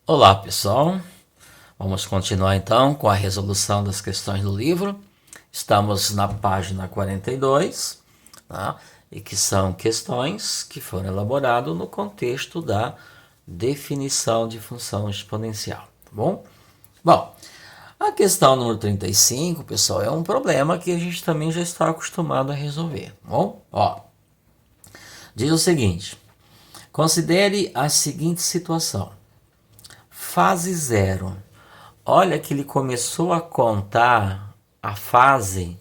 Olá, pessoal. Vamos continuar então com a resolução das questões do livro. Estamos na página 42, tá? E que são questões que foram elaboradas no contexto da definição de função exponencial, tá bom? Bom, a questão número 35, pessoal, é um problema que a gente também já está acostumado a resolver, tá bom? Ó, diz o seguinte: considere a seguinte situação. Fase zero. Olha que ele começou a contar a fase,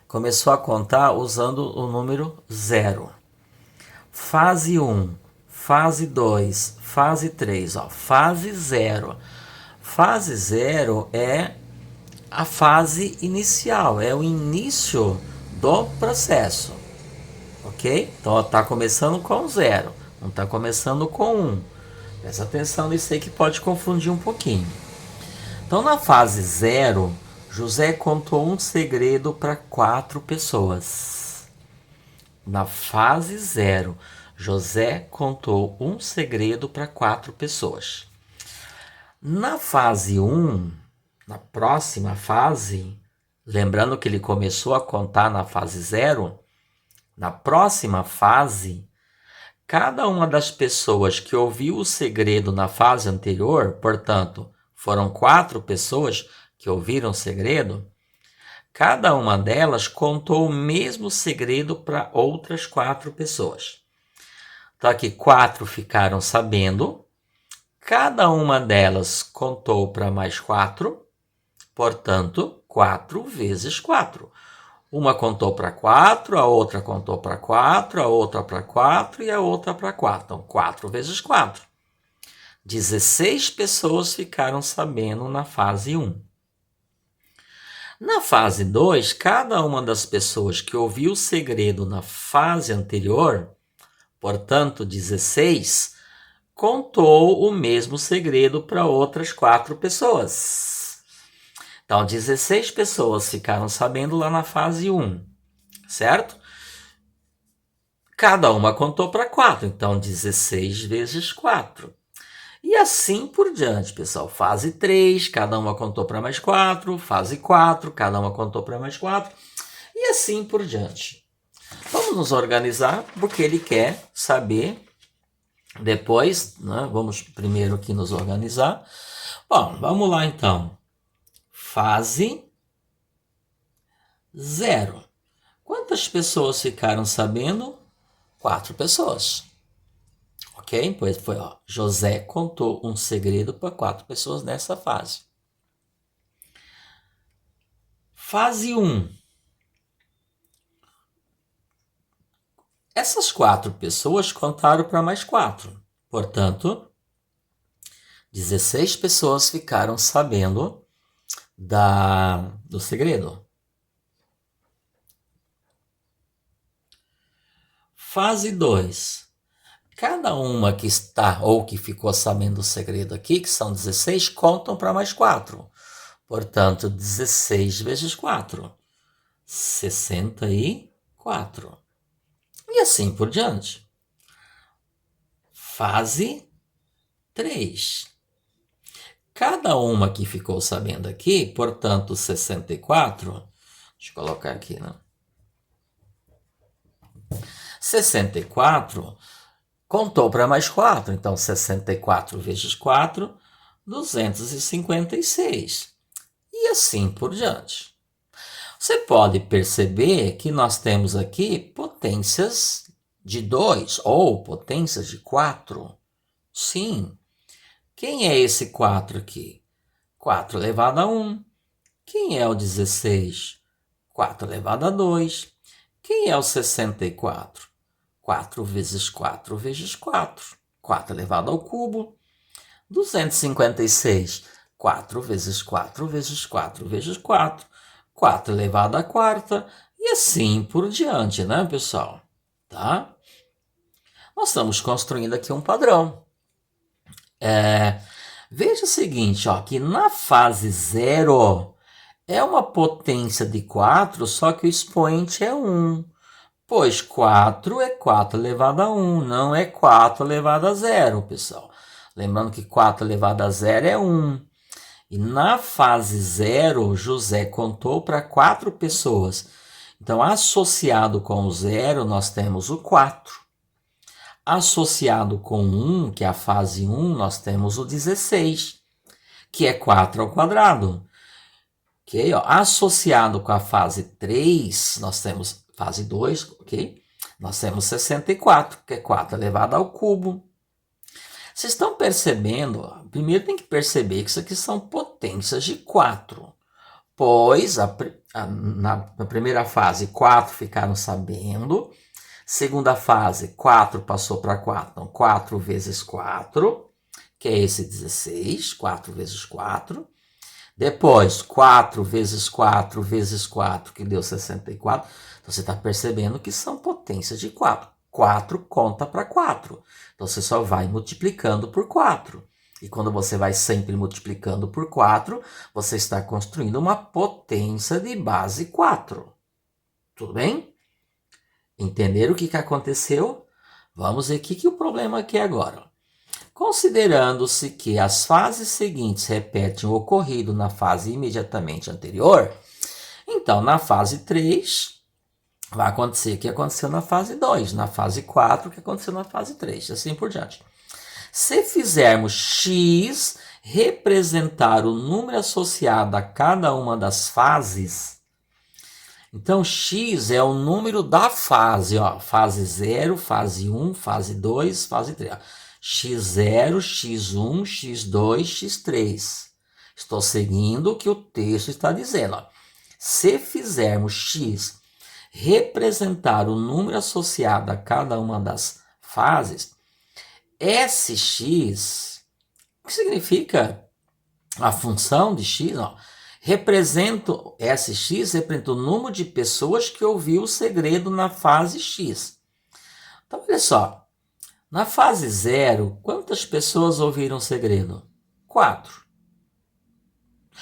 começou a contar usando o número zero. Fase 1, fase 2, fase 3, ó, fase zero. Fase zero é a fase inicial, é o início do processo, ok? Então está começando com zero, não está começando com 1. Presta atenção nisso aí que pode confundir um pouquinho. Então, na fase zero, José contou um segredo para 4 pessoas. Na fase zero, José contou um segredo para 4 pessoas. Na fase 1, na próxima fase, lembrando que ele começou a contar na fase zero, na próxima fase, cada uma das pessoas que ouviu o segredo na fase anterior, portanto, foram 4 pessoas que ouviram o segredo, cada uma delas contou o mesmo segredo para outras 4 pessoas. Então aqui 4 ficaram sabendo, cada uma delas contou para mais 4, portanto, 4 vezes 4. Uma contou para 4, a outra contou para 4, a outra para 4 e a outra para 4. Então, 4 vezes 4. 16 pessoas ficaram sabendo na fase 1. Na fase 2, cada uma das pessoas que ouviu o segredo na fase anterior, portanto 16, contou o mesmo segredo para outras 4 pessoas. Então 16 pessoas ficaram sabendo lá na fase 1, certo? Cada uma contou para 4, então 16 vezes 4. E assim por diante, pessoal. Fase 3, cada uma contou para mais 4. Fase 4, cada uma contou para mais 4. E assim por diante. Vamos nos organizar, porque ele quer saber depois, né? Vamos primeiro aqui nos organizar. Bom, vamos lá então. Fase 0. Quantas pessoas ficaram sabendo? 4 pessoas. Ok? Pois foi, ó. José contou um segredo para 4 pessoas nessa fase. Fase 1. Essas 4 pessoas contaram para mais 4. Portanto, 16 pessoas ficaram sabendo do segredo. Fase 2. Cada uma que está ou que ficou sabendo do segredo aqui, que são 16, contam para mais 4. Portanto, 16 vezes 4. 64. E assim por diante. Fase 3. Cada uma que ficou sabendo aqui, portanto, 64. Deixa eu colocar aqui, né? 64 contou para mais 4. Então, 64 vezes 4, 256. E assim por diante. Você pode perceber que nós temos aqui potências de 2 ou potências de 4. Sim. Quem é esse 4 aqui? 4 elevado a 1. Quem é o 16? 4 elevado a 2. Quem é o 64? 4 vezes 4 vezes 4. 4 elevado ao cubo. 256. 4 vezes 4 vezes 4 vezes 4. 4 elevado à quarta. E assim por diante, né, pessoal? Tá? Nós estamos construindo aqui um padrão. Veja o seguinte, ó, que na fase 0 é uma potência de 4, só que o expoente é 1. Pois 4 é 4 elevado a 1, não é 4 elevado a 0, pessoal. Lembrando que 4 elevado a 0 é 1. E na fase 0, José contou para 4 pessoas. Então, associado com o 0, nós temos o 4. Associado com 1, que é a fase 1, nós temos o 16, que é 4 ao quadrado. Ok? Ó, associado com a fase 3, nós temos fase 2, ok? Nós temos 64, que é 4 elevado ao cubo. Vocês estão percebendo? Primeiro tem que perceber que isso aqui são potências de 4. Pois na primeira fase 4 ficaram sabendo. Segunda fase 4 passou para 4. Então 4 vezes 4, que é esse 16. 4 vezes 4. Depois 4 vezes 4 vezes 4, que deu 64. Então você está percebendo que são potências de 4. 4 conta para 4. Então você só vai multiplicando por 4. E quando você vai sempre multiplicando por 4, você está construindo uma potência de base 4. Tudo bem? Entenderam o que aconteceu? Vamos ver o que o problema aqui é agora. Considerando-se que as fases seguintes repetem o ocorrido na fase imediatamente anterior, então na fase 3 vai acontecer o que aconteceu na fase 2, na fase 4 o que aconteceu na fase 3, assim por diante. Se fizermos x representar o número associado a cada uma das fases, então x é o número da fase, ó, fase 0, fase 1, fase 2, fase 3. Ó. x0, x1, x2, x3. Estou seguindo o que o texto está dizendo. Ó. Se fizermos x representar o número associado a cada uma das fases, Sx, o que significa a função de x? Ó, Sx representa o número de pessoas que ouviu o segredo na fase x. Então, olha só. Na fase 0, quantas pessoas ouviram o segredo? 4.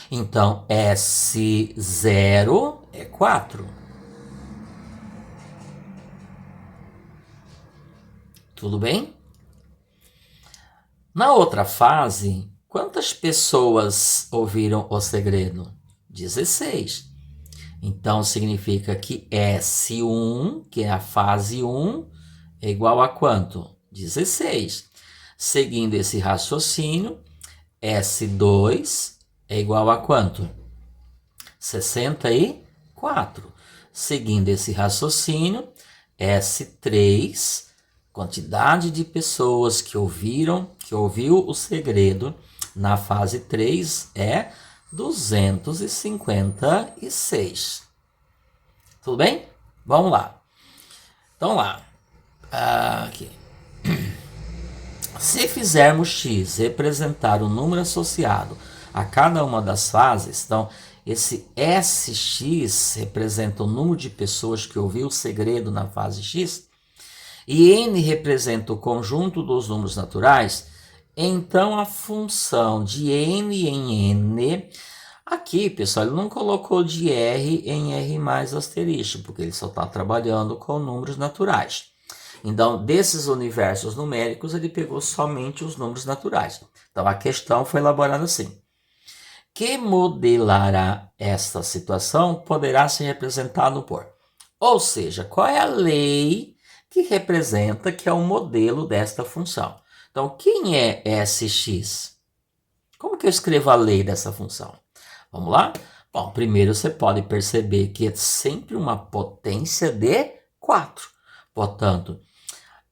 Então, S0 é 4. Tudo bem? Na outra fase, quantas pessoas ouviram o segredo? 16. Então, significa que S1, que é a fase 1, é igual a quanto? 16. Seguindo esse raciocínio, S2 é igual a quanto? 64. Seguindo esse raciocínio, S3, quantidade de pessoas que ouviu o segredo na fase 3 é 256. Tudo bem? Vamos lá. Então lá. Aqui. Se fizermos x representar o número associado a cada uma das fases, então esse Sx representa o número de pessoas que ouviu o segredo na fase x, e n representa o conjunto dos números naturais, então a função de n em n, aqui pessoal, ele não colocou de r em r mais asterisco, porque ele só está trabalhando com números naturais. Então, desses universos numéricos, ele pegou somente os números naturais. Então, a questão foi elaborada assim. Que modelará esta situação poderá ser representado por. Ou seja, qual é a lei que representa, que é o modelo desta função? Então, quem é Sx? Como que eu escrevo a lei dessa função? Vamos lá? Bom, primeiro você pode perceber que é sempre uma potência de 4. Portanto,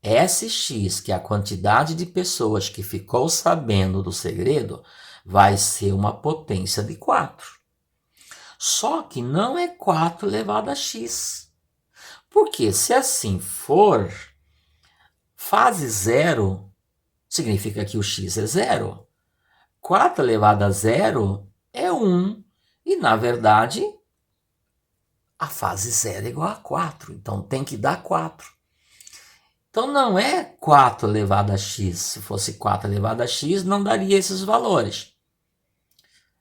Sx, que é a quantidade de pessoas que ficou sabendo do segredo, vai ser uma potência de 4. Só que não é 4 elevado a x. Porque se assim for, fase 0 significa que o x é 0. 4 elevado a 0 é 1. E, na verdade, a fase 0 é igual a 4. Então, tem que dar 4. Então, não é 4 elevado a x. Se fosse 4 elevado a x, não daria esses valores.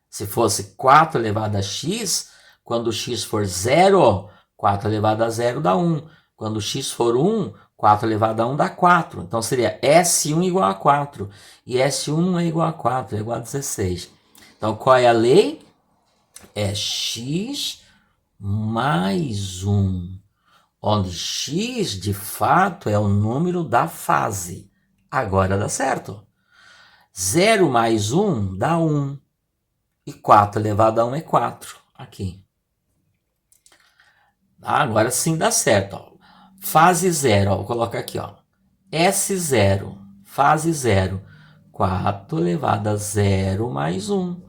Se fosse 4 elevado a x, quando x for 0, 4 elevado a 0 dá 1. Quando x for 1, 4 elevado a 1 dá 4. Então seria S1 igual a 4. E S1 não é igual a 4, é igual a 16. Então qual é a lei? É x mais 1. Onde x de fato é o número da fase. Agora dá certo. 0 mais 1 dá 1. E 4 elevado a 1 é 4. Aqui. Agora sim dá certo. Ó. Fase 0. Ó, vou colocar aqui. Ó. S0. Fase 0. 4 elevado a 0 mais 1.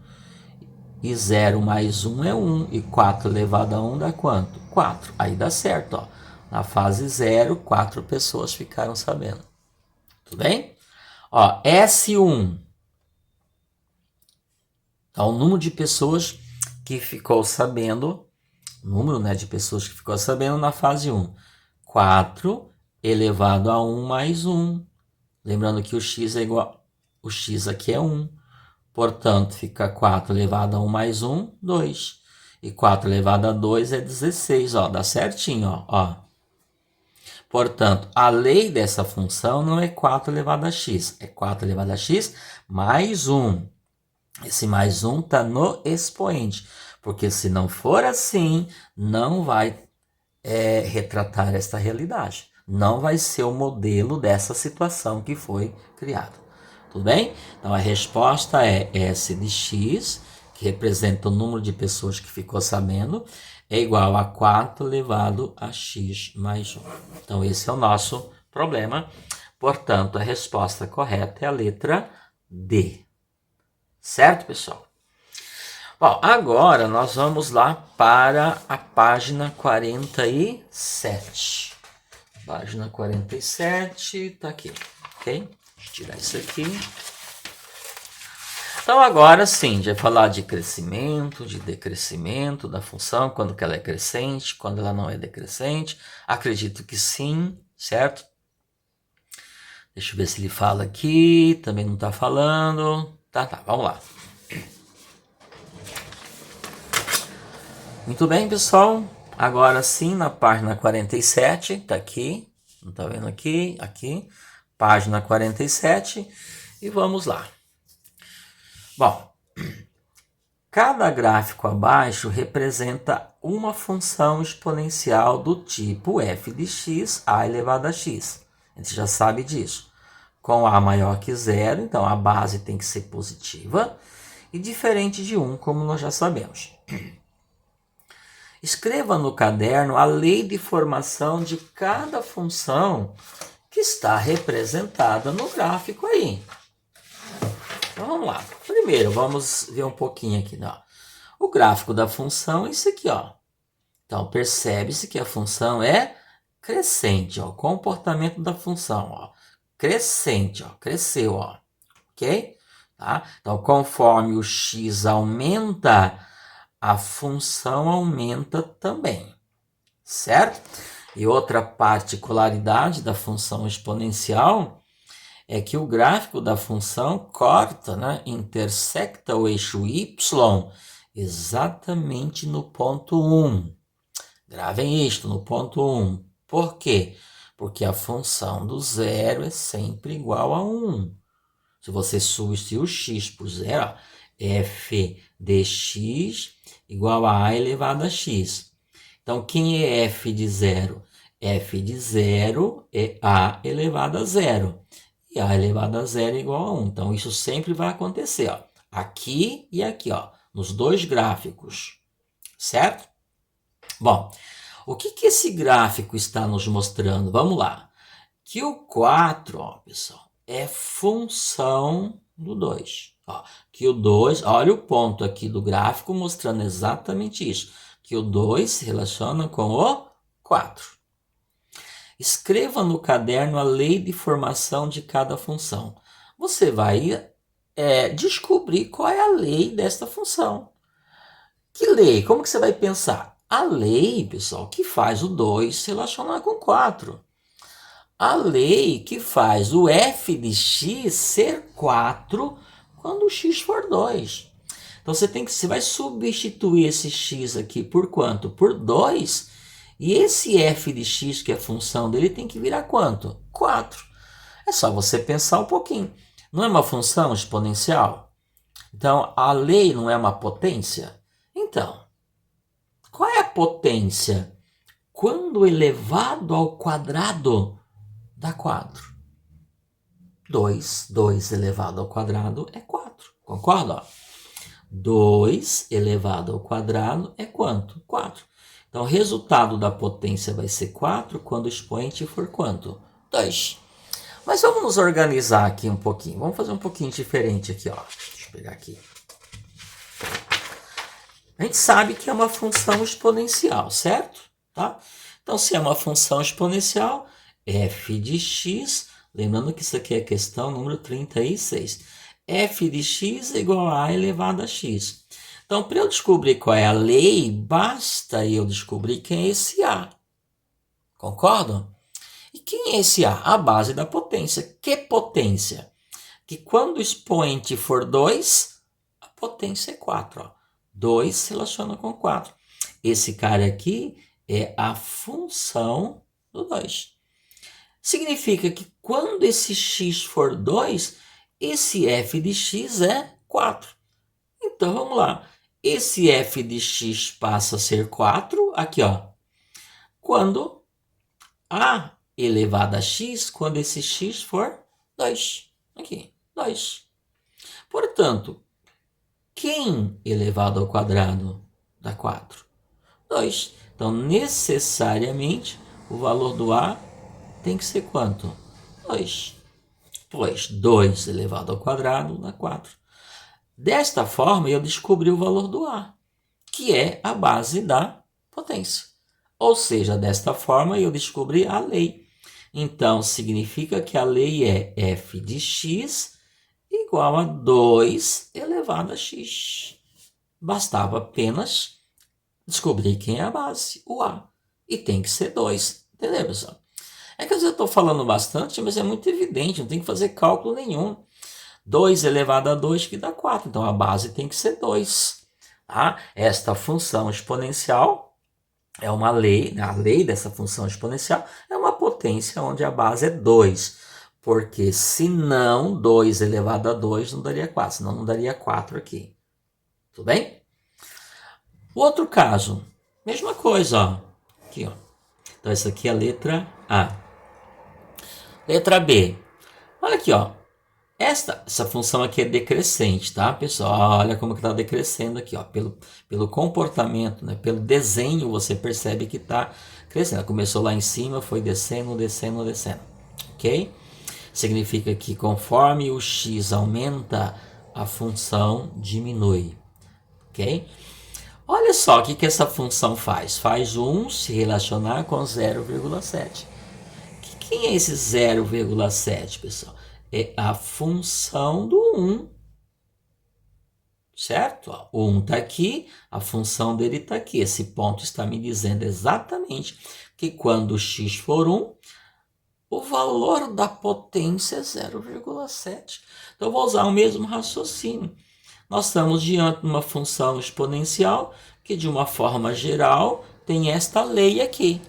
E 0 mais 1 é 1. E 4 elevado a 1 dá quanto? 4. Aí dá certo. Ó. Na fase 0, 4 pessoas ficaram sabendo. Tudo bem? Ó, S1. Então, o número de pessoas que ficou sabendo, número, né, de pessoas que ficou sabendo na fase 1. 4 elevado a 1 mais 1. Lembrando que o x é igual, o x aqui é 1. Portanto, fica 4 elevado a 1 mais 1, 2. E 4 elevado a 2 é 16, ó, dá certinho, ó. Portanto, a lei dessa função não é 4 elevado a x, é 4 elevado a x mais 1. Esse mais 1 está no expoente, porque se não for assim, não vai retratar esta realidade. Não vai ser o modelo dessa situação que foi criada. Tudo bem? Então, a resposta é S de x, que representa o número de pessoas que ficou sabendo, é igual a 4 elevado a x mais 1. Então, esse é o nosso problema. Portanto, a resposta correta é a letra D. Certo, pessoal? Bom, agora nós vamos lá para a página 47. Página 47 está aqui, ok? Deixa eu tirar isso aqui. Então, agora sim, a gente vai falar de crescimento, de decrescimento da função, quando que ela é crescente, quando ela não é decrescente. Acredito que sim, certo? Deixa eu ver se ele fala aqui, também não está falando. Tá, vamos lá. Muito bem, pessoal. Agora sim, na página 47, tá aqui. Não tá vendo aqui? Aqui. Página 47. E vamos lá. Bom, cada gráfico abaixo representa uma função exponencial do tipo f de x, a elevado a x. A gente já sabe disso. Com a maior que zero, então a base tem que ser positiva. E diferente de 1, como nós já sabemos. Escreva no caderno a lei de formação de cada função que está representada no gráfico aí. Então vamos lá. Primeiro, vamos ver um pouquinho aqui. Ó. O gráfico da função é isso aqui. Ó. Então percebe-se que a função é crescente. Ó. O comportamento da função. Ó. Crescente. Ó. Cresceu. Ó. Ok? Tá? Então conforme o x aumenta, a função aumenta também, certo? E outra particularidade da função exponencial é que o gráfico da função corta, né, intersecta o eixo y exatamente no ponto 1. Gravem isto, no ponto 1. Por quê? Porque a função do zero é sempre igual a 1. Se você substituir o x por zero, f de x igual a elevado a x. Então, quem é f de zero? F de zero é a elevado a zero. E a elevado a zero é igual a 1. Então, isso sempre vai acontecer. Ó, aqui e aqui, ó, nos dois gráficos. Certo? Bom, o que esse gráfico está nos mostrando? Vamos lá. Que o 4, ó, pessoal, é função do 2. Ó, que o 2, olha o ponto aqui do gráfico mostrando exatamente isso. Que o 2 se relaciona com o 4. Escreva no caderno a lei de formação de cada função. Você vai descobrir qual é a lei desta função. Que lei? Como que você vai pensar? A lei, pessoal, que faz o 2 se relacionar com 4. A lei que faz o f de x ser 4 quando o x for 2. Então você vai substituir esse x aqui por quanto? Por 2. E esse f de x, que é a função dele, tem que virar quanto? 4. É só você pensar um pouquinho. Não é uma função exponencial? Então, a lei não é uma potência? Então, qual é a potência quando elevado ao quadrado dá 4? 2 elevado ao quadrado é 4. Concorda? 2 elevado ao quadrado é quanto? 4. Então, o resultado da potência vai ser 4 quando o expoente for quanto? 2. Mas vamos nos organizar aqui um pouquinho. Vamos fazer um pouquinho diferente aqui, ó. Deixa eu pegar aqui. A gente sabe que é uma função exponencial, certo? Tá? Então, se é uma função exponencial, f de x, lembrando que isso aqui é a questão número 36. F de x é igual a elevado a x. Então, para eu descobrir qual é a lei, basta eu descobrir quem é esse a. Concordam? E quem é esse a? A base da potência. Que potência? Que quando o expoente for 2, a potência é 4. Ó. 2 se relaciona com 4. Esse cara aqui é a função do 2. Significa que quando esse x for 2, esse f de x é 4. Então, vamos lá. Esse f de x passa a ser 4, aqui, ó. Quando a elevado a x, quando esse x for 2. Aqui, 2. Portanto, quem elevado ao quadrado dá 4? 2. Então, necessariamente, o valor do a tem que ser quanto? 2. Pois 2 elevado ao quadrado dá 4. Desta forma, eu descobri o valor do a, que é a base da potência. Ou seja, desta forma, eu descobri a lei. Então, significa que a lei é f de x igual a 2 elevado a x. Bastava apenas descobrir quem é a base, o a. E tem que ser 2. Entendeu, pessoal? É que às vezes eu estou falando bastante, mas é muito evidente, não tem que fazer cálculo nenhum. 2 elevado a 2 que dá 4. Então, a base tem que ser 2. Tá? Esta função exponencial é uma lei, a lei dessa função exponencial é uma potência onde a base é 2. Porque senão 2 elevado a 2 não daria 4, senão não daria 4 aqui. Tudo bem? O outro caso, mesma coisa, ó. Aqui, ó. Então, essa aqui é a letra A. Letra B. Olha aqui, ó. Essa função aqui é decrescente, tá, pessoal? Olha como que está decrescendo aqui, ó. Pelo comportamento, né? Pelo desenho, você percebe que está crescendo. Começou lá em cima, foi descendo, descendo, descendo. Ok? Significa que conforme o x aumenta, a função diminui. Ok? Olha só o que essa função faz. Faz o 1 se relacionar com 0,7. Quem é esse 0,7, pessoal? É a função do 1. Certo? O 1 está aqui, a função dele está aqui. Esse ponto está me dizendo exatamente que quando o x for 1, o valor da potência é 0,7. Então, eu vou usar o mesmo raciocínio. Nós estamos diante de uma função exponencial que, de uma forma geral, tem esta lei aqui.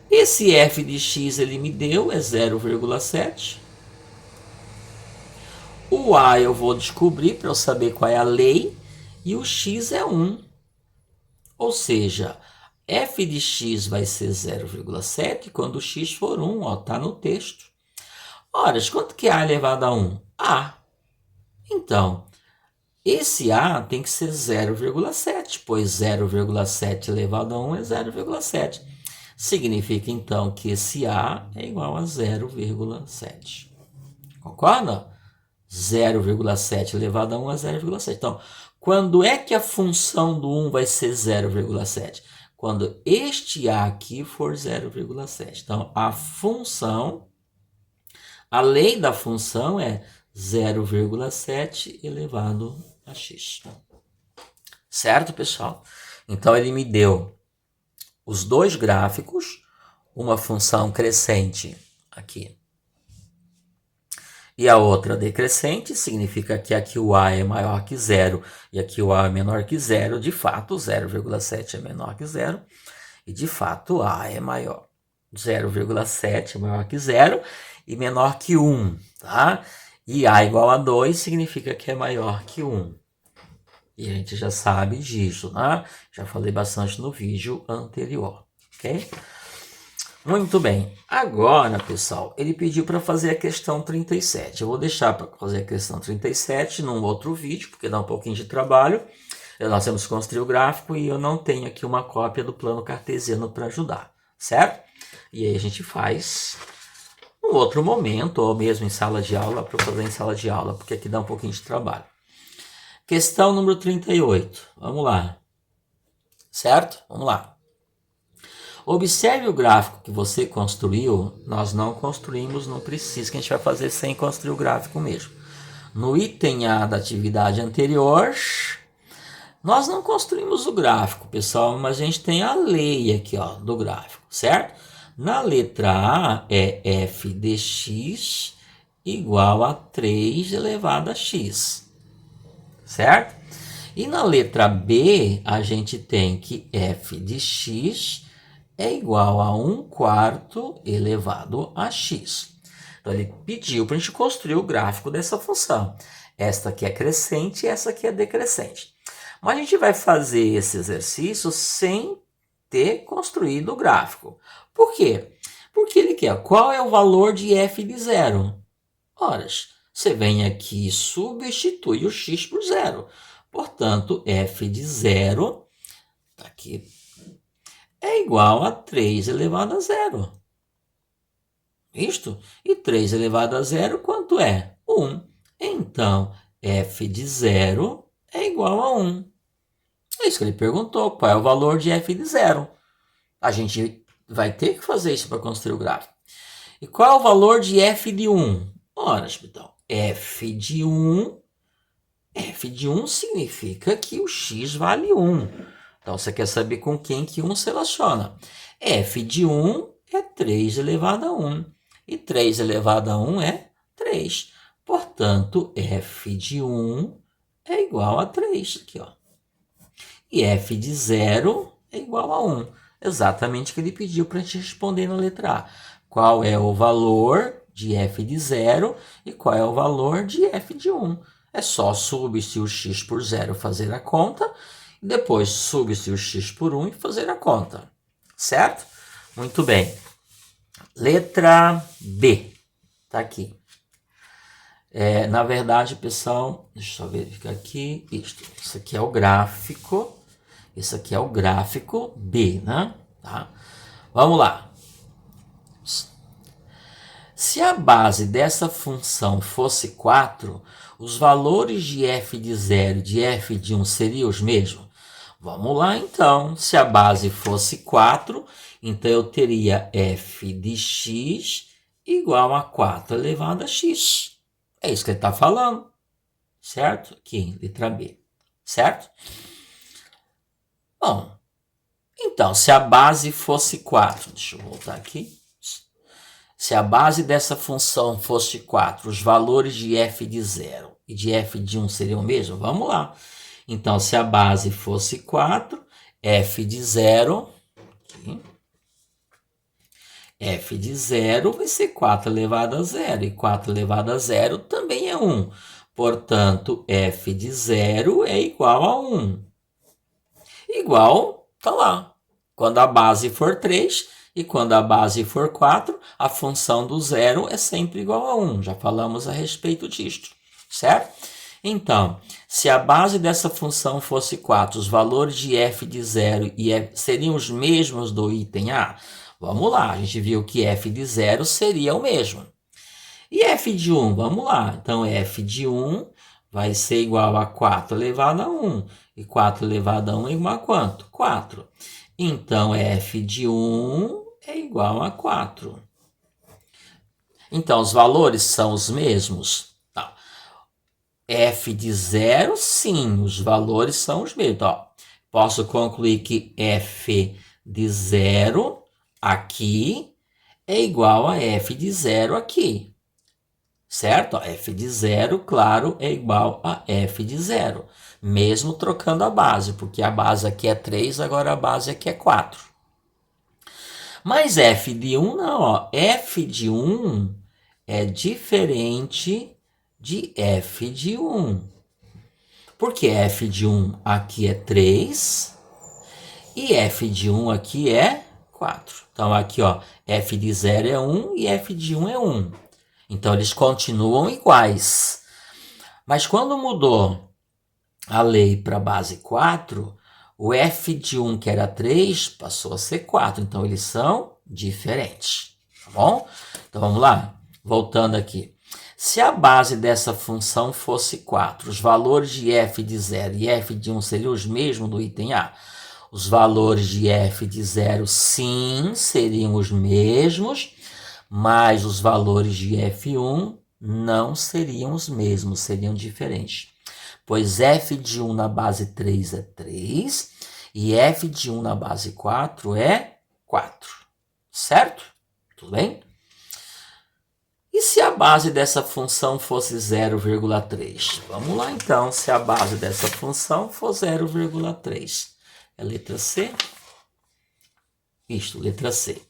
Esse f de x ele me deu é 0,7. O a eu vou descobrir para eu saber qual é a lei. E o x é 1. Ou seja, f de x vai ser 0,7 quando o x for 1. Ó, tá no texto. Ora, quanto que é a elevado a 1? A. Então, esse a tem que ser 0,7, pois 0,7 elevado a 1 é 0,7. Significa, então, que esse a é igual a 0,7. Concorda? 0,7 elevado a 1 é 0,7. Então, quando é que a função do 1 vai ser 0,7? Quando este a aqui for 0,7. Então, a lei da função é 0,7 elevado a x. Certo, pessoal? Então, ele me deu os dois gráficos, uma função crescente aqui e a outra decrescente, significa que aqui o a é maior que zero e aqui o a é menor que zero. De fato, 0,7 é menor que zero. E de fato A é maior. 0,7 é maior que 0 e menor que 1, tá? E A igual a 2 significa que é maior que 1. E a gente já sabe disso, né? Já falei bastante no vídeo anterior, ok? Muito bem. Agora, pessoal, ele pediu para fazer a questão 37. Eu vou deixar para fazer a questão 37 num outro vídeo, porque dá um pouquinho de trabalho. Nós temos que construir o gráfico e eu não tenho aqui uma cópia do plano cartesiano para ajudar, certo? E aí a gente faz em outro momento, ou mesmo em sala de aula, para fazer em sala de aula, porque aqui dá um pouquinho de trabalho. Questão número 38. Vamos lá. Certo? Vamos lá. Observe o gráfico que você construiu. Nós não construímos, não precisa, que a gente vai fazer sem construir o gráfico mesmo. No item A da atividade anterior, nós não construímos o gráfico, pessoal, mas a gente tem a lei aqui, ó, do gráfico, certo? Na letra A é f de x igual a 3 elevado a x, certo? E na letra B, a gente tem que f de x é igual a 1/4 elevado a x. Então, ele pediu para a gente construir o gráfico dessa função. Esta aqui é crescente e essa aqui é decrescente. Mas a gente vai fazer esse exercício sem ter construído o gráfico. Por quê? Porque ele quer qual é o valor de f de 0. Ora, você vem aqui e substitui o x por 0. Portanto, f de 0 tá aqui, é igual a 3 elevado a 0. Isto? E 3 elevado a 0, quanto é? 1. Então, f de 0 é igual a 1. É isso que ele perguntou, qual é o valor de f de 0. A gente vai ter que fazer isso para construir o gráfico. E qual é o valor de f de 1? Ora, então, f de 1 significa que o x vale 1. Então, você quer saber com quem que 1 se relaciona. f de 1 é 3 elevado a 1. E 3 elevado a 1 é 3. Portanto, f de 1 é igual a 3. Aqui, ó. E f de 0 é igual a 1. Exatamente o que ele pediu para a gente responder na letra A. Qual é o valor de f de 0 e qual é o valor de f de 1. É só substituir o x por 0 fazer a conta, e depois substituir o x por 1 e fazer a conta. Certo? Muito bem. Letra B. Está aqui. Na verdade, pessoal, deixa eu verificar aqui. Isso aqui é o gráfico. Isso aqui é o gráfico B, né? Tá? Vamos lá. Se a base dessa função fosse 4, os valores de f de 0 e de f de 1 seriam os mesmos? Vamos lá, então. Se a base fosse 4, então eu teria f de x igual a 4 elevado a x. É isso que ele está falando, certo? Aqui, letra B, certo? Bom, então, se a base fosse 4, deixa eu voltar aqui. Se a base dessa função fosse 4, os valores de f de 0 e de f de 1 seriam o mesmo? Vamos lá. Então, se a base fosse 4, f de 0, aqui, f de 0 vai ser 4 elevado a 0, e 4 elevado a 0 também é 1. Portanto, f de 0 é igual a 1. Igual, tá lá. Quando a base for 3 e quando a base for 4, a função do 0 é sempre igual a 1. Já falamos a respeito disto, certo? Então, se a base dessa função fosse 4, os valores de f de 0 e f seriam os mesmos do item A? Vamos lá, a gente viu que f de 0 seria o mesmo. E f de 1? Vamos lá. Então, f de 1 vai ser igual a 4 elevado a 1. E 4 elevado a 1 é igual a quanto? 4. Então, f de 1 é igual a 4. Então, os valores são os mesmos? Não. F de 0, sim, os valores são os mesmos. Então, posso concluir que f de 0 aqui é igual a f de 0 aqui. Certo? F de 0, claro, é igual a f de 0. Mesmo trocando a base, porque a base aqui é 3, agora a base aqui é 4. Mas f de 1 não, ó. F de 1 é diferente de f de 1. Porque f de 1 aqui é 3 e f de 1 aqui é 4. Então aqui, ó, f de 0 é 1 e f de 1 é 1. Então eles continuam iguais. Mas quando mudou a lei para a base 4, o f de 1, que era 3, passou a ser 4. Então eles são diferentes. Tá bom? Então vamos lá. Voltando aqui. Se a base dessa função fosse 4, os valores de f de 0 e f de 1 seriam os mesmos do item A? Os valores de f de 0, sim, seriam os mesmos, mas os valores de f1 não seriam os mesmos, seriam diferentes. Pois f de 1 na base 3 é 3 e f de 1 na base 4 é 4. Certo? Tudo bem? E se a base dessa função fosse 0,3? Vamos lá então, se a base dessa função for 0,3. É letra C? Isto, letra C.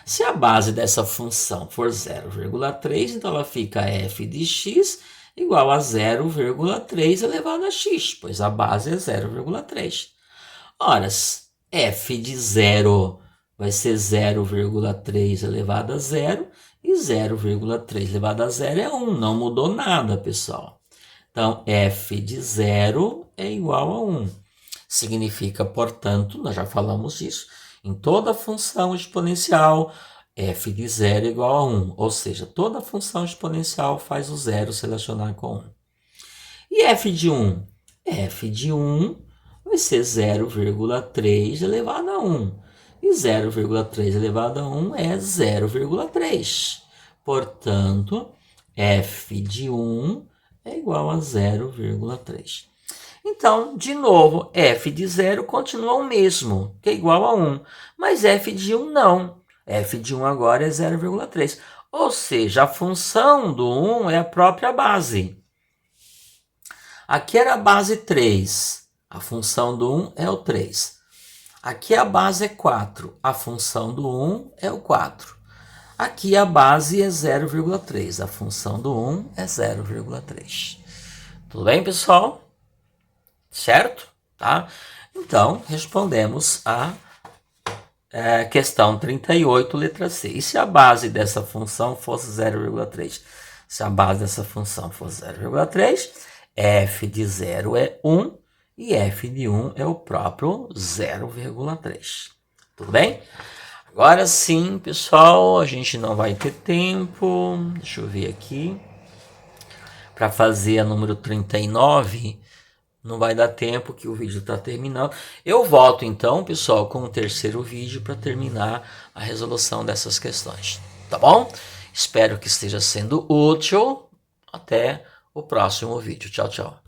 Se a base dessa função for 0,3, então ela fica f de x igual a 0,3 elevado a x, pois a base é 0,3. Ora, f de 0 vai ser 0,3 elevado a 0 e 0,3 elevado a 0 é 1. Não mudou nada, pessoal. Então, f de 0 é igual a 1. Significa, portanto, nós já falamos disso, em toda função exponencial, f de 0 é igual a 1. Ou seja, toda função exponencial faz o zero se relacionar com 1. E f de 1? F de 1 vai ser 0,3 elevado a 1. E 0,3 elevado a 1 é 0,3. Portanto, f de 1 é igual a 0,3. Então, de novo, f de 0 continua o mesmo, que é igual a 1. Mas f de 1 não. F de 1 agora é 0,3. Ou seja, a função do 1 é a própria base. Aqui era a base 3. A função do 1 é o 3. Aqui a base é 4. A função do 1 é o 4. Aqui a base é 0,3. A função do 1 é 0,3. Tudo bem, pessoal? Certo? Tá? Então, respondemos a questão 38, letra C. E se a base dessa função fosse 0,3? Se a base dessa função fosse 0,3, f de 0 é 1 e f de 1 é o próprio 0,3. Tudo bem? Agora sim, pessoal, a gente não vai ter tempo. Deixa eu ver aqui. Para fazer a número 39, não vai dar tempo que o vídeo está terminando. Eu volto então, pessoal, com o terceiro vídeo para terminar a resolução dessas questões. Tá bom? Espero que esteja sendo útil. Até o próximo vídeo. Tchau, tchau.